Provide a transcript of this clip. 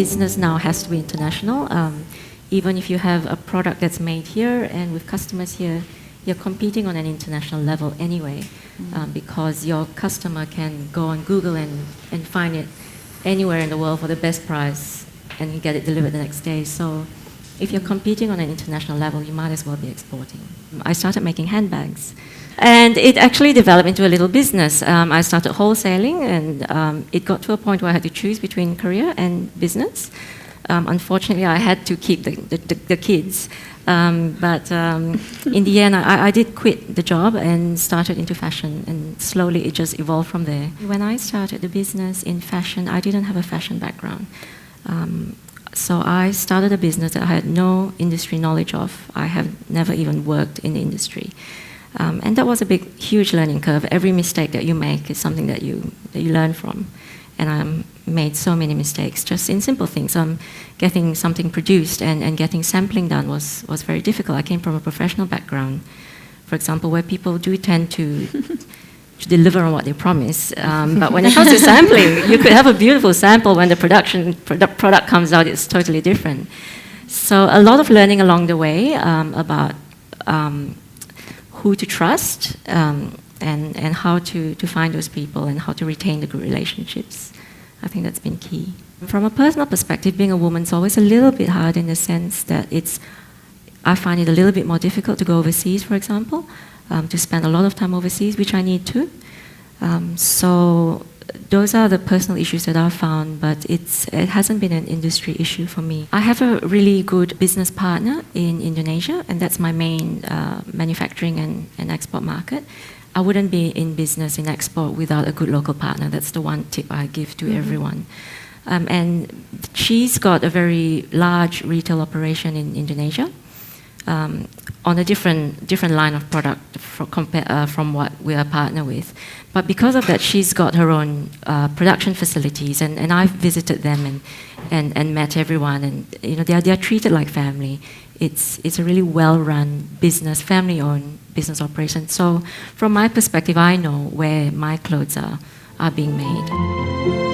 business now has to be international. Even if you have a product that's made here and with customers here, you're competing on an international level anyway, because your customer can go on Google and find it anywhere in the world for the best price and get it delivered the next day. So if you're competing on an international level, you might as well be exporting. I started making handbags. And it actually developed into a little business. I started wholesaling, and it got to a point where I had to choose between career and business. Unfortunately, I had to keep the kids. But in the end, I did quit the job and started into fashion, and slowly it just evolved from there. When I started the business in fashion, I didn't have a fashion background. So I started a business that I had no industry knowledge of. I have never even worked in the industry. And that was a huge learning curve. Every mistake that you make is something that you learn from. And I made so many mistakes, just in simple things. Getting something produced and getting sampling done was very difficult. I came from a professional background, for example, where people do tend to deliver on what they promise. But when it comes to sampling, you could have a beautiful sample. When the product comes out, it's totally different. So a lot of learning along the way about who to trust, and how to find those people and how to retain the good relationships. I think that's been key. From a personal perspective, being a woman is always a little bit hard in the sense that I find it a little bit more difficult to go overseas, for example, to spend a lot of time overseas, which I need to. So those are the personal issues that I've found, but it hasn't been an industry issue for me. I have a really good business partner in Indonesia, and that's my main manufacturing and export market. I wouldn't be in business in export without a good local partner. That's the one tip I give to everyone. And she's got a very large retail operation in Indonesia, on a different line of product from what we are partner with. But because of that, she's got her own production facilities, and I've visited them and met everyone, and they are treated like family. It's a really well-run business, family-owned business operation. So from my perspective, I know where my clothes are being made.